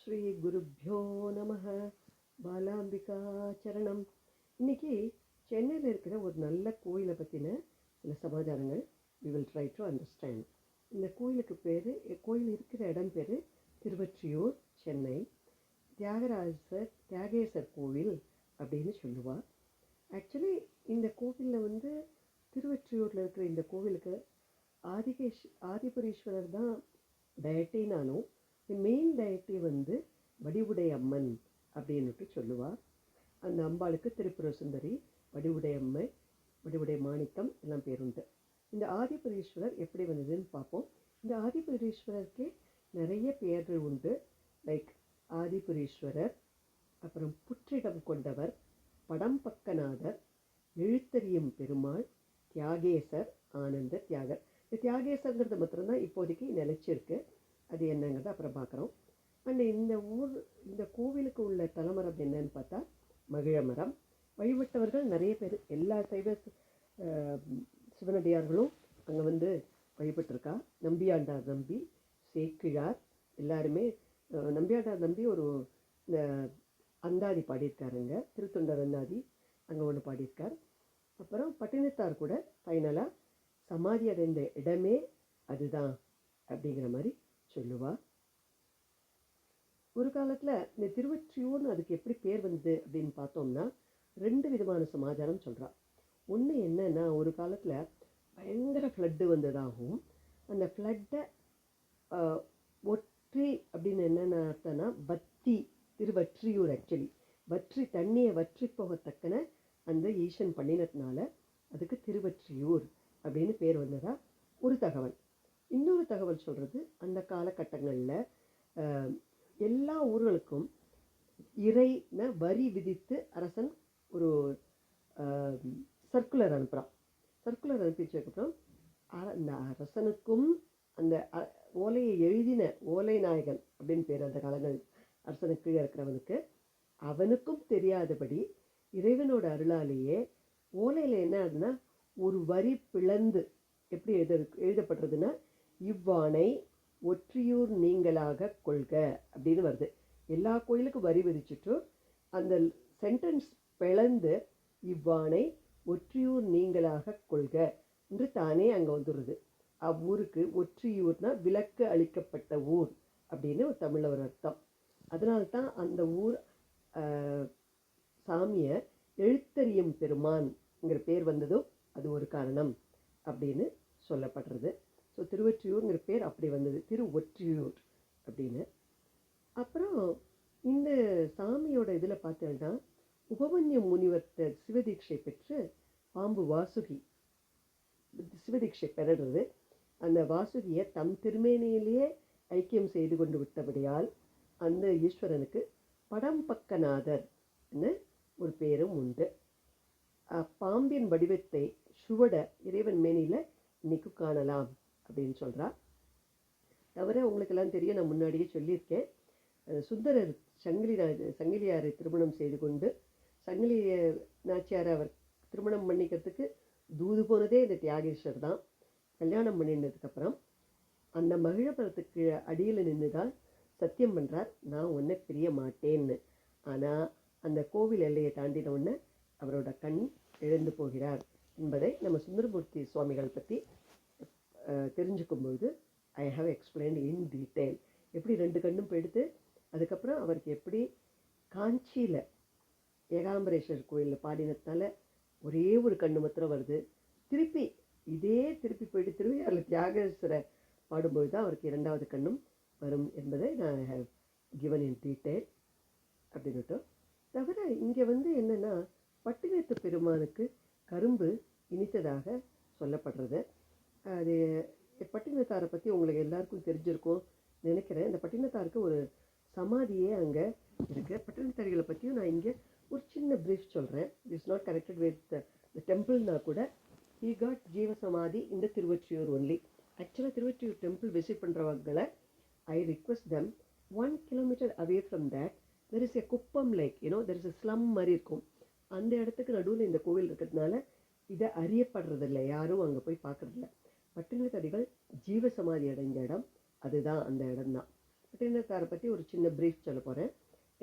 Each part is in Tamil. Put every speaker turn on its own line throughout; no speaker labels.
ஸ்ரீ குருப்யோ நமः. பாலாம்பிகா சரணம். இன்னைக்கு சென்னையில் இருக்கிற ஒரு நல்ல கோயிலை பற்றின சில சமாச்சாரங்கள் we will try to understand. இந்த கோயிலுக்கு பேர், கோயில் இருக்கிற இடம் பேர் திருவொற்றியூர், சென்னை. தியாகேசர் கோவில் அப்படின்னு சொல்லுவாள். ஆக்சுவலி இந்த கோவிலில் திருவொற்றியூரில் இருக்கிற இந்த கோவிலுக்கு ஆதிபுரீஸ்வரர் தான் டயட்டினாலும் மெயின் டயட்டி வடிவுடை அம்மன் அப்படின்னுட்டு சொல்லுவாள். அந்த அம்பாளுக்கு திரிபுர சுந்தரி, வடிவுடை அம்மை, வடிவுடை மாணிக்கம் எல்லாம் பேருண்டு. இந்த ஆதிபுரீஸ்வரர் எப்படி வந்ததுன்னு பார்ப்போம். இந்த ஆதிபுரீஸ்வரருக்கே நிறைய பெயர்கள் உண்டு. லைக் ஆதிபுரீஸ்வரர், அப்புறம் புற்றிடம் கொண்டவர், படம் பக்கநாதர், எழுத்தறியும் பெருமாள், தியாகேசர், ஆனந்த தியாகர். இந்த தியாகேசர்ங்கிறது மாத்திரம்தான் இப்போதைக்கு நிலைச்சிருக்கு. அது என்னங்கிறத அப்புறம் பார்க்குறோம். அண்ட் இந்த கோவிலுக்கு உள்ள தலைமரம் என்னன்னு பார்த்தா மகிழமரம். வழிபட்டவர்கள் நிறைய பேர், எல்லா சைவ சிவனடியார்களும் அங்கே வழிபட்டிருக்கா. நம்பியாண்டார் நம்பி, சேக்கிழார் எல்லாருமே. நம்பியாண்டார் நம்பி ஒரு அந்தாதி பாடியிருக்காருங்க, திருத்தொண்டர் அந்தாதி அங்கே ஒன்று பாடியிருக்கார். அப்புறம் பட்டினத்தார் கூட ஃபைனலாக சமாதி அடைந்த இடமே அதுதான் அப்படிங்கிற மாதிரி சொல்லுவாள். ஒரு காலத்தில் இந்த திருவொற்றியூர்னு அதுக்கு எப்படி பேர் வந்தது அப்படின்னு பார்த்தோம்னா 2 விதமான சமாச்சாரம் சொல்கிறாள். ஒன்று என்னன்னா, ஒரு காலத்தில் பயங்கர ஃப்ளட்டு வந்ததாகவும், அந்த ஃப்ளட்டை ஒற்றி அப்படின்னு என்னென்ன அர்த்தம்னா வத்தி, திருவொற்றியூர் ஆக்சுவலி வற்றி, தண்ணியை வற்றி போகத்தக்கன அந்த ஈசன் பண்ணினதுனால அதுக்கு திருவொற்றியூர் அப்படின்னு பேர் வந்ததா ஒரு தகவல். இன்னொரு தகவல் சொல்கிறது, அந்த காலகட்டங்களில் எல்லா ஊர்களுக்கும் இறைன வரி விதித்து அரசன் ஒரு சர்க்குலர் அனுப்புகிறான். சர்க்குலர் அனுப்பிச்சதுக்கப்புறம் அந்த அரசனுக்கும் அந்த ஓலையை எழுதின ஓலை நாயகன் அப்படின்னு பேர் அந்த காலங்கள் அரசனுக்கு இருக்கிறவனுக்கு, அவனுக்கும் தெரியாதபடி இறைவனோட அருளாலேயே ஓலையில் என்ன ஆகுதுன்னா ஒரு வரி பிளந்து எப்படி எழுதப்படுறதுன்னா, இவ்வாணை ஒற்றியூர் நீங்களாக கொள்க அப்படின்னு வருது. எல்லா கோயிலுக்கும் வரி விதிச்சுட்டு அந்த சென்டென்ஸ் பிளந்து இவ்வாணை ஒற்றியூர் நீங்களாக கொள்க என்று தானே அங்கே வந்துடுறது. அவ்வூருக்கு ஒற்றியூர்னா விலக்கு அளிக்கப்பட்ட ஊர் அப்படின்னு ஒரு தமிழில் ஒரு அர்த்தம். அதனால்தான் அந்த ஊர் சாமியை எழுத்தறியும் பெருமான்ங்கிற பேர் வந்ததும் அது ஒரு காரணம் அப்படின்னு சொல்லப்படுறது. ஸோ திருவொற்றியூருங்கிற பேர் அப்படி வந்தது, திருவொற்றியூர் அப்படின்னு. அப்புறம் இந்த சாமியோட இதில் பார்த்தோம்னா உபமன்யு முனிவர்கிட்ட சிவதீட்சை பெற்று பாம்பு வாசுகி சிவதீட்சை பெறுறது. அந்த வாசுகியை தம் திருமேனியிலேயே ஐக்கியம் செய்து கொண்டு விட்டபடியால் அந்த ஈஸ்வரனுக்கு படம் பக்கநாதர்னு ஒரு பேரும் உண்டு. பாம்பின் வடிவத்தை சுவட இறைவன் மேனியில் இன்னைக்கு காணலாம் அப்படின்னு சொல்கிறா. தவிர உங்களுக்கெல்லாம் தெரியும், நான் முன்னாடியே சொல்லியிருக்கேன், சுந்தரர் சங்கிலியாரை திருமணம் செய்து கொண்டு சங்கிலிய நாச்சியாரை அவர் திருமணம் பண்ணிக்கிறதுக்கு தூது போனதே இந்த தியாகேஸ்வர் தான். கல்யாணம் பண்ணினதுக்கப்புறம் அந்த மகிழமரத்துக்கு அடியில் நின்று தான் சத்தியம் பண்ணுறார், நான் உன்னை பிரிய மாட்டேன்னு. ஆனால் அந்த கோவில் எல்லையை தாண்டின உடனே அவரோட கண் இழந்து போகிறார் என்பதை நம்ம சுந்தரமூர்த்தி சுவாமிகள் பற்றி தெரிஞ்சுக்கும்பொழுது I have explained in detail. எப்படி 2 கண்ணும் போயிடுத்து, அதுக்கப்புறம் அவருக்கு எப்படி காஞ்சியில் ஏகாம்பரேஸ்வரர் கோயிலில் பாடினத்தால் ஒரே ஒரு கண்ணு மாத்திரம் வருது, திருப்பி போயிட்டு திருவையாறில் தியாகேஸ்வரை பாடும்பொழுது தான் அவருக்கு 2வது கண்ணும் வரும் என்பதை நான் ஹவ் கிவன் இன் டீட்டெயில் அப்படின்னுட்டோம். தவிர இங்கே என்னென்னா பட்டினத்து பெருமானுக்கு கரும்பு இனித்ததாக சொல்லப்படுறது. அது பட்டினத்தாரை பற்றி உங்களுக்கு எல்லாருக்கும் தெரிஞ்சிருக்கும் நினைக்கிறேன். இந்த பட்டினத்தாருக்கு ஒரு சமாதியே அங்கே இருக்குது. பட்டினத்தாரிகளை பற்றியும் நான் இங்கே ஒரு சின்ன ப்ரீஃப் சொல்கிறேன். It's not connected with the டெம்பிள்னா கூட. ஹி காட் ஜீவ சமாதி இந்த திருவொற்றியூர் ஒன்லி. ஆக்சுவலாக திருவொற்றியூர் டெம்பிள் விசிட் பண்ணுறவங்களை I request them 1 kilometer away from that there is a kuppam like, there is a slum மாதிரி இருக்கும். அந்த இடத்துக்கு நடுவில் இந்த கோவில் இருக்கிறதுனால இதை அறியப்படுறதில்லை, யாரும் அங்கே போய் பார்க்குறதில்ல. பட்டினத்தடிகள் ஜீவ சமாதி அடைஞ்ச இடம் அதுதான், அந்த இடம்தான். பட்டினத்தாரை பற்றி ஒரு சின்ன ப்ரீஃப் சொல்ல போகிறேன்.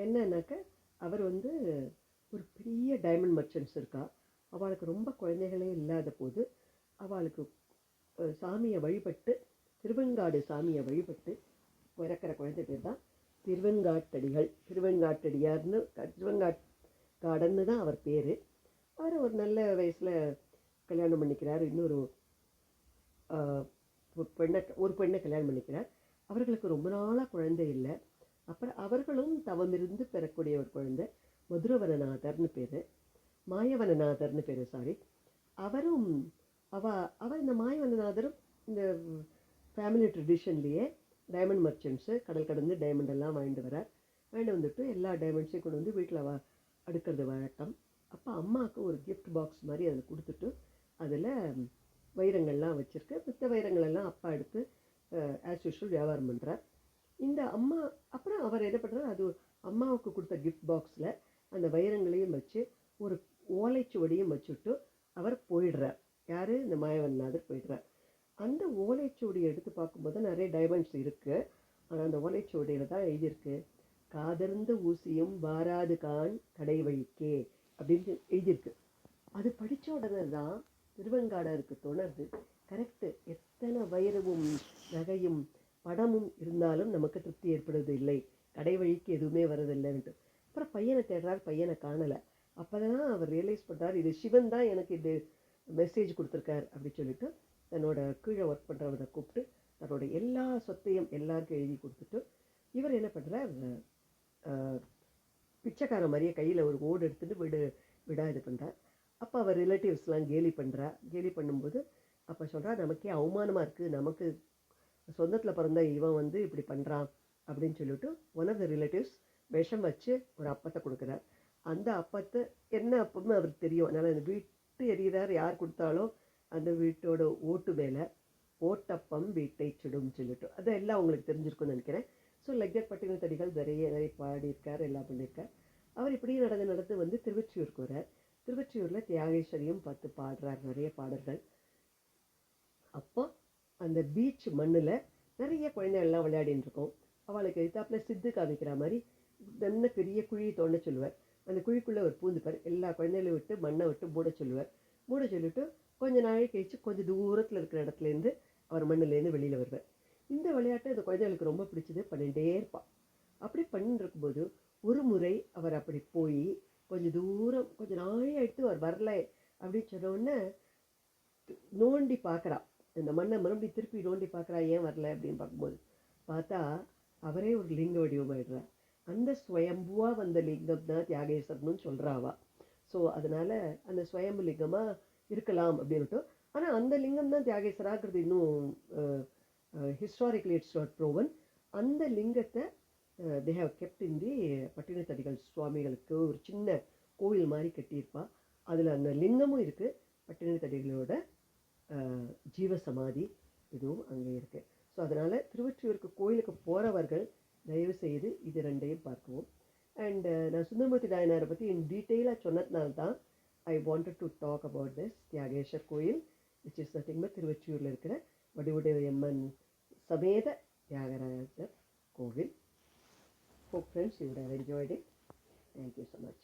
என்னன்னாக்க அவர் வந்து ஒரு பெரிய டைமண்ட் மர்ச்சன்ட்ஸ் இருக்கா. அவளுக்கு ரொம்ப குழந்தைகளே இல்லாத போது அவளுக்கு சாமியை வழிபட்டு, திருவெண்காடு சாமியை வழிபட்டு பிறக்கிற குழந்தை பேர் தான் திருவெண்காட்டடிகள். திருவெண்காட்டடியார்னு திருவெண்காடன்னு தான் அவர் பேர். அவர் ஒரு நல்ல வயசில் கல்யாணம் பண்ணிக்கிறார். இன்னொரு ஒரு பெண்ணை கல்யாணம் பண்ணிக்கிறார். அவர்களுக்கு ரொம்ப நாளாக குழந்தை இல்லை. அப்புறம் அவர்களும் தவமிருந்து பெறக்கூடிய ஒரு குழந்தை மதுரவனநாதர்னு பேர், மாயவனநாதர்னு பேர், சாரி. அவரும் அவர் இந்த மாயவனநாதரும் இந்த ஃபேமிலி ட்ரெடிஷன்லேயே டைமண்ட் மர்ச்சன்ட்ஸு கடல் கடந்து டைமண்ட் எல்லாம் வாங்கிட்டு வந்துட்டு எல்லா டைமண்ட்ஸையும் கொண்டு வந்து வீட்டில் அடுக்கிறது வழக்கம். அப்போ அம்மாவுக்கு ஒரு கிஃப்ட் பாக்ஸ் மாதிரி அதில் கொடுத்துட்டு அதில் வைரங்கள்லாம் வச்சுருக்கு. மித்த வைரங்களெல்லாம் அப்பா எடுத்து ஆஸ் யூஷுவல் வியாபாரம் பண்ணுறார். இந்த அம்மா அப்புறம் அவர் என்ன பண்ணுறார், அது அம்மாவுக்கு கொடுத்த கிஃப்ட் பாக்ஸில் அந்த வைரங்களையும் வச்சு ஒரு ஓலைச்சுவடியும் வச்சுட்டு அவர் போயிடுறார். யார்? இந்த மாயவன்நாதர் போயிடுறார். அந்த ஓலைச்சுவடியை எடுத்து பார்க்கும்போது நிறைய டைமண்ட்ஸ் இருக்குது. ஆனால் அந்த ஓலைச்சுவடியில் தான் எழுதியிருக்கு, காதர்ந்த ஊசியும் வாராது கான் கடை வழிக்கே அப்படின்னு எழுதியிருக்கு. அது படித்த உடனே தான் திருவெண்காடருக்கு தோணுது, கரெக்டு, எத்தனை வைரமும் நகையும் படமும் இருந்தாலும் நமக்கு திருப்தி ஏற்படுவது இல்லை, கடை வழிக்கு எதுவுமே வரதில்லைன்ட்டு. அப்புறம் பையனை தேடுறார், பையனை காணலை. அப்போ தான் அவர் ரியலைஸ் பண்ணுறார், இது சிவன் தான் எனக்கு இது மெசேஜ் கொடுத்துருக்கார் அப்படின்னு சொல்லிட்டு தன்னோட கீழே ஒர்க் பண்ணுறவரை கூப்பிட்டு தன்னோட எல்லா சொத்தையும் எல்லாருக்கும் எழுதி கொடுத்துட்டு இவர் என்ன பண்ணுறார், பிச்சைக்கார மாதிரியே கையில் ஒரு ஓடு எடுத்துகிட்டு விடா இது பண்ணுறார். அப்போ அவர் ரிலேட்டிவ்ஸ்லாம் கேலி பண்ணும்போது அப்போ சொல்கிறார், நமக்கே அவமானமாக இருக்குது, நமக்கு சொந்தத்தில் பிறந்த இவன் வந்து இப்படி பண்ணுறான் அப்படின்னு சொல்லிட்டு ஒன் ஆஃப் த ரிலேட்டிவ்ஸ் விஷம் வச்சு ஒரு அப்பத்தை கொடுக்குறார். அந்த அப்பத்தை என்ன அப்பம்னு அவருக்கு தெரியும். அதனால் அந்த வீட்டு எறிகிறார், யார் கொடுத்தாலும் அந்த வீட்டோட ஓட்டு மேலே ஓட்டப்பம் வீட்டை சுடும் சொல்லிட்டு அதெல்லாம் உங்களுக்கு தெரிஞ்சிருக்குன்னு நினைக்கிறேன். ஸோ லைக் தட் பட்டினத்தடிகள் நிறைய பாடியிருக்கார், எல்லாம் பண்ணியிருக்கார். அவர் இப்படி நடந்து வந்து திருவொற்றியூருக்கு வரார். திருவொற்றியூரில் தியாகேஸ்வரியும் பார்த்து பாடுறார், நிறைய பாடல்கள். அப்போ அந்த பீச் மண்ணில் நிறைய குழந்தைகள்லாம் விளையாடின்னு இருக்கோம். அவளுக்கு எதிர்த்தாப்பில் சித்து காமிக்கிற மாதிரி நல்ல பெரிய குழி தோண்ட சொல்லுவார். அந்த குழிக்குள்ளே ஒரு பூந்துப்பார், எல்லா குழந்தைகளையும் விட்டு மண்ணை விட்டு மூட சொல்லிவிட்டு கொஞ்சம் நாள் கழிச்சு கொஞ்சம் தூரத்தில் இருக்கிற இடத்துலேருந்து அவர் மண்ணிலேருந்து வெளியில் வருவார். இந்த விளையாட்டு அந்த குழந்தைகளுக்கு ரொம்ப பிடிச்சது, பண்ணிகிட்டே இருப்பாள். அப்படி பண்ணிட்டு இருக்கும்போது ஒரு முறை அவர் அப்படி போய் கொஞ்சம் தூரம் கொஞ்சம் நாளே எடுத்து அவர் வரல அப்படின்னு சொன்னோடனே நோண்டி பார்க்குறா, இந்த மண்ணை மறுபடியும் திருப்பி நோண்டி பார்க்குறா, ஏன் வரல அப்படின்னு பார்க்கும்போது பார்த்தா அவரே ஒரு லிங்க வடிவமாயிடுறார். அந்த ஸ்வயம்புவாக வந்த லிங்கம் தான் தியாகேஸ்வரனும் சொல்கிறாவா. ஸோ அதனால் அந்த ஸ்வயம்பு லிங்கமாக இருக்கலாம் அப்படின்ட்டு. ஆனால் அந்த லிங்கம் தான் தியாகேஸ்வராங்கிறது இன்னும் ஹிஸ்டாரிக்கலி இட்ஸ் நாட் ப்ரோவன். அந்த லிங்கத்தை தே ஹவ் கெப்ட் இன் தி பட்டினத்தடிகள் சுவாமிகளுக்கு ஒரு சின்ன கோவில் மாதிரி கட்டியிருப்பா. அதில் அந்த லிங்கமும் இருக்குது, பட்டினத்தடிகளோட ஜீவசமாதி இதுவும் அங்கே இருக்குது. ஸோ அதனால் திருவொற்றியூருக்கு கோயிலுக்கு போகிறவர்கள் தயவு செய்து இது ரெண்டையும் பார்க்கவும். அண்ட் நான் சுந்தரமூர்த்தி நாயனாரை பற்றி இன் டீட்டெயிலாக சொன்னதுனால தான் I wanted to talk about this Thyageswar koil, which is nothing but திருவொற்றியூரில் இருக்கிற வடிவுடையம்மன் சமேத தியாகராஜர் கோவில். Hope friends you would have enjoyed it. Thank you so much.